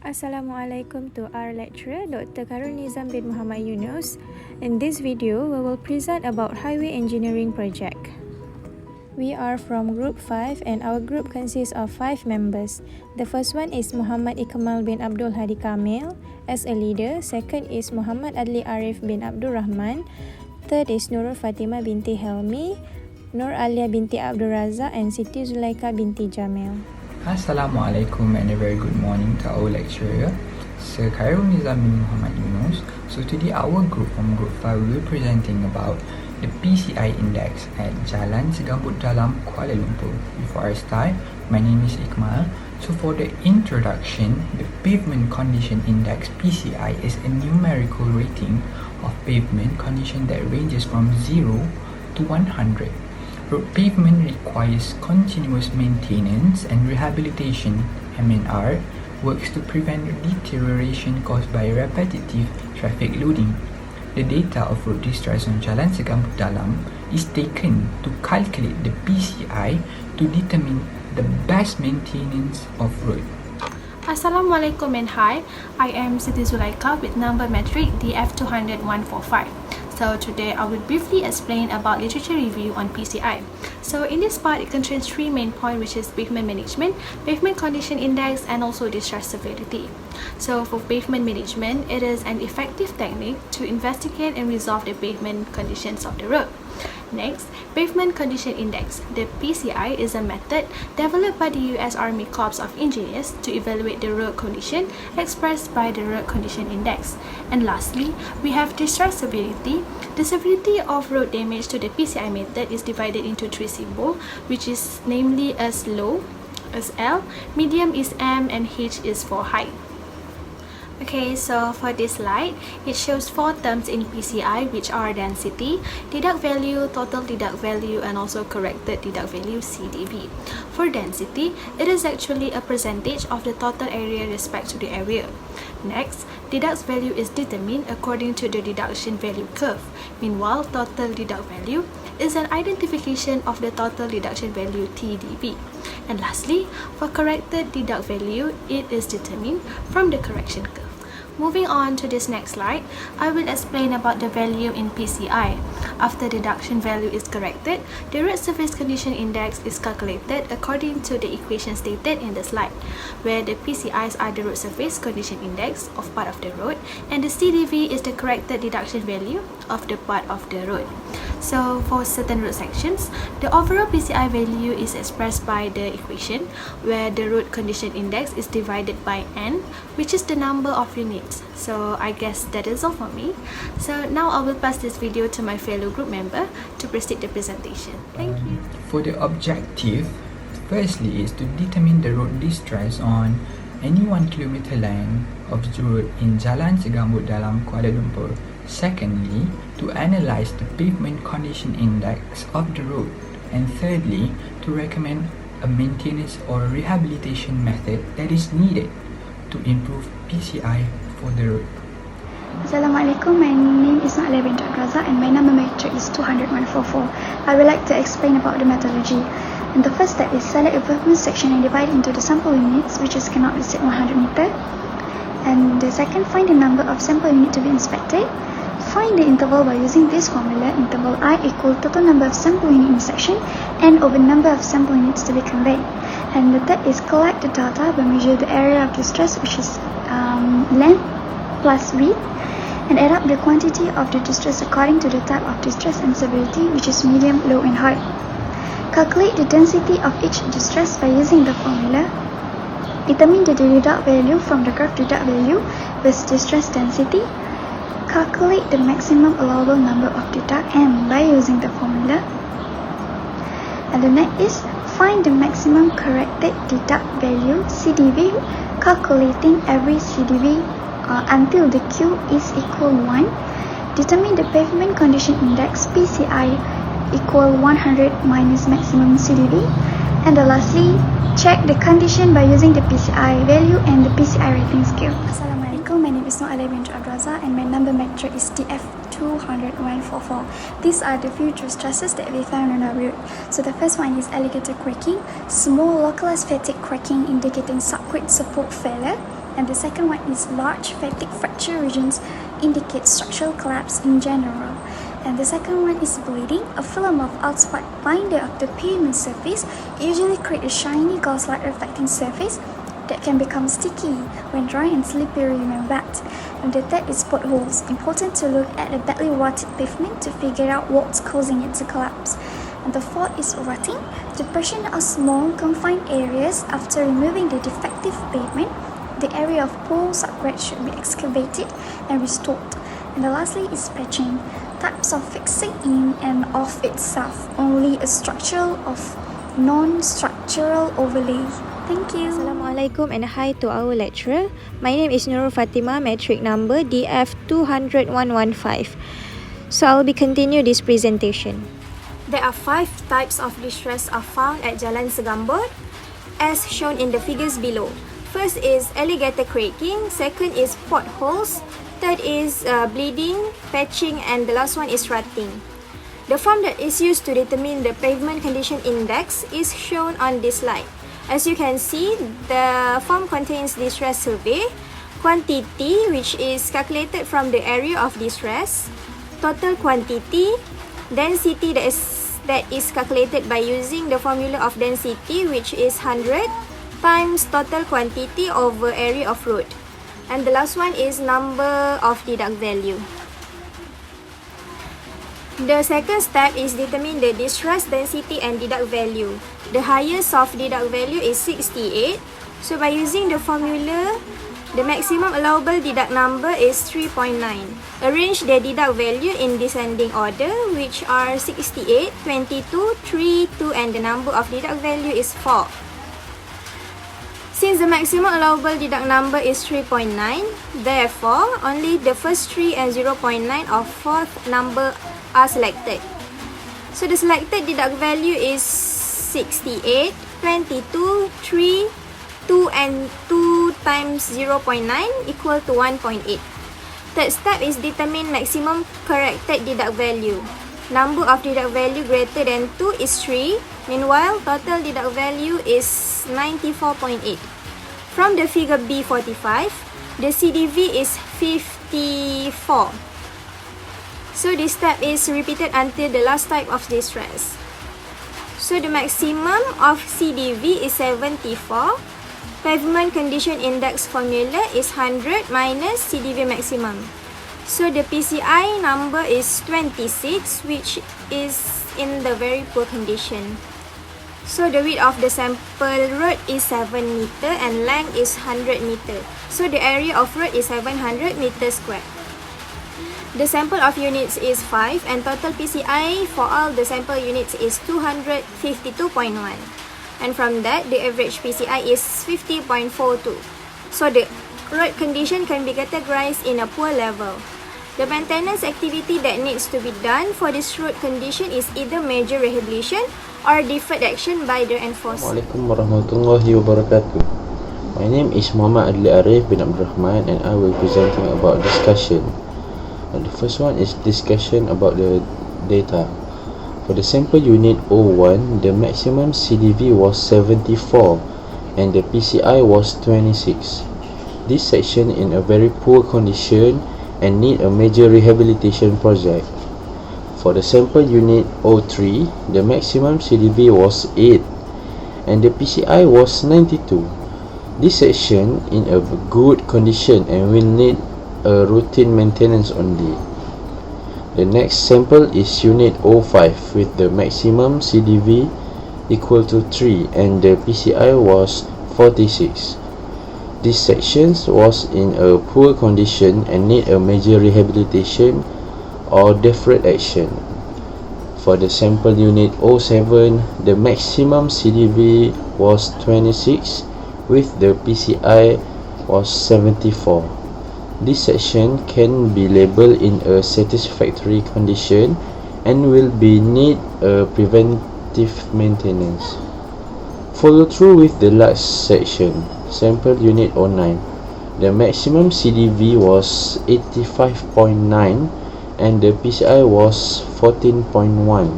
Assalamualaikum to our lecturer, Dr. Karul Nizam bin Muhammad Yunus. In this video, we will present about Highway Engineering Project. We are from Group 5 and our group consists of 5 members. The first one is Muhammad Ikmal bin Abdul Hadi Kamil as a leader. Second is Muhammad Adli Arif bin Abdul Rahman. Third is Nurul Fatimah binti Helmi, Nur Alia binti Abdul Razak and Siti Zulaika binti Jamil. Assalamualaikum and a very good morning to our lecturer, Sir Karul Nizam bin Muhammad Yunus. So today our group from Group 5 will be presenting about the PCI index at Jalan, Segambut, Dalam, Kuala Lumpur. Before I start, my name is Ikmal. So for the introduction, the Pavement Condition Index PCI is a numerical rating of pavement condition that ranges from 0 to 100. Road pavement requires continuous maintenance and rehabilitation (M&R) works to prevent deterioration caused by repetitive traffic loading. The data of road distress on Jalan Segambut Dalam is taken to calculate the PCI to determine the best maintenance of road. Assalamualaikum and hi, I am Siti Zulaika with number metric DF200145. So today I will briefly explain about literature review on PCI. So in this part, it contains 3 main points, which is pavement management, pavement condition index, and also distress severity. So for pavement management, it is an effective technique to investigate and resolve the pavement conditions of the road. Next, Pavement Condition Index. The PCI is a method developed by the US Army Corps of Engineers to evaluate the road condition expressed by the Road Condition Index. And lastly, we have distress severity. The severity of road damage to the PCI method is divided into 3 symbols, which is namely as low, as L, medium is M, and H is for high. Okay, so for this slide, it shows 4 terms in PCI, which are density, deduct value, total deduct value, and also corrected deduct value (CDV). For density, it is actually a percentage of the total area respect to the area. Next, deduct value is determined according to the deduction value curve. Meanwhile, total deduct value is an identification of the total deduction value (TDV). And lastly, for corrected deduct value, it is determined from the correction curve. Moving on to this next slide, I will explain about the value in PCI. After deduction value is corrected, the road surface condition index is calculated according to the equation stated in the slide, where the PCIs are the road surface condition index of part of the road, and the CDV is the corrected deduction value of the part of the road. So for certain road sections, the overall PCI value is expressed by the equation, where the road condition index is divided by N, which is the number of units. So I guess that is all for me. So now I will pass this video to my fellow group member to proceed the presentation. Thank you. For the objective, firstly is to determine the road distress on any 1 kilometer length of the road in Jalan Segambut Dalam, Kuala Lumpur. Secondly, to analyze the pavement condition index of the road. And thirdly, to recommend a maintenance or rehabilitation method that is needed to improve PCI for the road. Assalamualaikum, my name is Nur Alia binti Abdul Razak and my number metric is 200144. I would like to explain about the methodology. And the first step is select a pavement section and divide into the sample units, which is cannot exceed 100 meter. And the second, find the number of sample units to be inspected. Find the interval by using this formula. Interval I equal total number of sample unit in section n over number of sample units to be conveyed. And the third is collect the data by measure the area of distress, which is length plus width, and add up the quantity of the distress according to the type of distress and severity, which is medium, low, and high. Calculate the density of each distress by using the formula. Determine the deduct value from the graph deduct value with distress density. Calculate the maximum allowable number of deduct M by using the formula. And the next is find the maximum corrected deduct value CDV, calculating every CDV until the Q is equal 1. Determine the pavement condition index PCI equal 100 minus maximum CDV. And lastly, check the condition by using the PCI value and the PCI rating scale. Assalamualaikum, my name is Nur Alia binti Abdul Razak and my number metric is DF200144. These are the few stresses that we found on our road. So the first one is alligator cracking, small localized fatigue cracking indicating subgrade support failure. And the second one is large fatigue fracture regions indicate structural collapse in general. And the second one is bleeding. A film of outside binder of the pavement surface usually create a shiny glass-like reflecting surface that can become sticky when dry and slippery when wet. And the third is potholes. Important to look at the badly rotted pavement to figure out what's causing it to collapse. And the fourth is rutting. Depression are small confined areas. After removing the defective pavement, the area of poor subgrade should be excavated and restored. And the lastly is patching. Types of fixing in and off itself. Only a structural of non-structural overlay. Thank you. Assalamualaikum and hi to our lecturer. My name is Nurul Fatima, metric number DF200115. So I'll be continue this presentation. There are 5 types of distress are found at Jalan Segambut as shown in the figures below. First is alligator cracking, second is potholes, third is bleeding, patching, and the last one is rutting. The form that is used to determine the pavement condition index is shown on this slide. As you can see, the form contains distress survey, quantity which is calculated from the area of distress, total quantity, density that is calculated by using the formula of density which is 100 times total quantity over area of road. And the last one is number of deduct value. The second step is determine the distress density and deduct value. The highest of deduct value is 68. So by using the formula, the maximum allowable deduct number is 3.9. Arrange the deduct value in descending order, which are 68, 22, 3, 2, and the number of deduct value is 4. Since the maximum allowable deduct number is 3.9, therefore, only the first 3 and 0.9 of fourth number are selected. So the selected deduct value is 68, 22, 3, 2 and 2 times 0.9 equal to 1.8. Third step is determine maximum corrected deduct value. Number of deduct value greater than 2 is 3. Meanwhile, total deduct value is 94.8. From the figure B45, the CDV is 54. So this step is repeated until the last type of distress. So the maximum of CDV is 74. Pavement condition index formula is 100 minus CDV maximum. So the PCI number is 26, which is in the very poor condition. So the width of the sample road is 7 meter and length is 100 meter. So the area of road is 700 meter square. The sample of units is 5 and total PCI for all the sample units is 252.1. And from that, the average PCI is 50.42. So the road condition can be categorized in a poor level. The maintenance activity that needs to be done for this road condition is either major rehabilitation or deferred action by the enforcer. Assalamualaikum warahmatullahi wabarakatuh. My name is Muhammad Adli Arif bin Abdul Rahman and I will be presenting about discussion. And the first one is discussion about the data. For the sample unit 01, the maximum CDV was 74 and the PCI was 26. This section in a very poor condition and need a major rehabilitation project. For the sample unit 03, the maximum CDV was 8 and the PCI was 92. This section in a good condition and will need a routine maintenance only. The next sample is unit 05 with the maximum CDV equal to 3 and the PCI was 46. This section was in a poor condition and need a major rehabilitation or deferred action. For the sample unit 07, the maximum CDV was 26 with the PCI was 74. This section can be labeled in a satisfactory condition and will be need a preventive maintenance. Follow through with the last section, sample unit 09. The maximum CDV was 85.9 and the PCI was 14.1.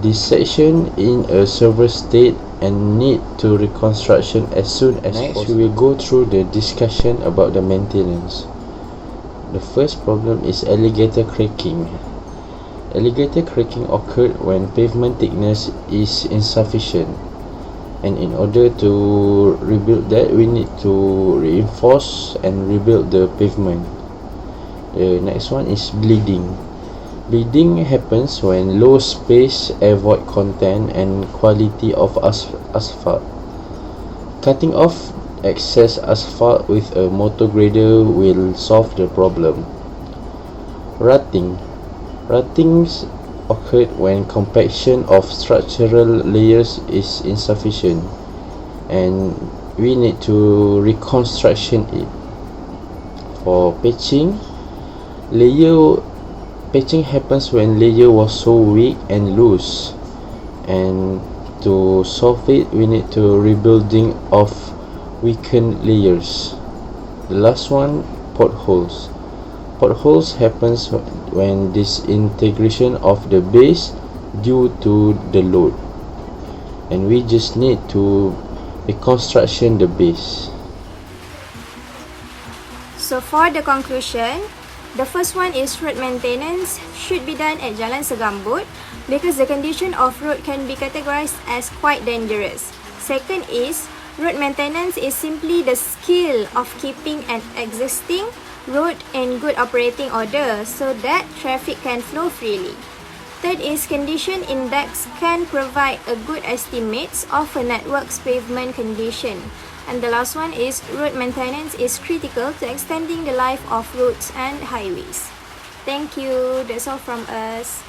This section in a severe state and need to reconstruction as soon as possible. We will go through the discussion about the maintenance. The first problem is alligator cracking. Alligator cracking occurred when pavement thickness is insufficient, and in order to rebuild that, we need to reinforce and rebuild the pavement. The next one is bleeding. Bleeding happens when low space, air void content and quality of asphalt. Cutting off excess asphalt with a motor grader will solve the problem. Rutting. Ruttings occurred when compaction of structural layers is insufficient, and we need to reconstruction it. For patching, patching happens when layer was so weak and loose, and to solve it, we need to rebuilding of weakened layers. The last one, potholes. Potholes happens when disintegration of the base due to the load, and we just need to reconstruction the base. So for the conclusion, the first one is road maintenance should be done at Jalan Segambut because the condition of road can be categorized as quite dangerous. Second is road maintenance is simply the skill of keeping an existing road in good operating order so that traffic can flow freely. Third is condition index can provide a good estimates of a network's pavement condition. And the last one is road maintenance is critical to extending the life of roads and highways. Thank you. That's all from us.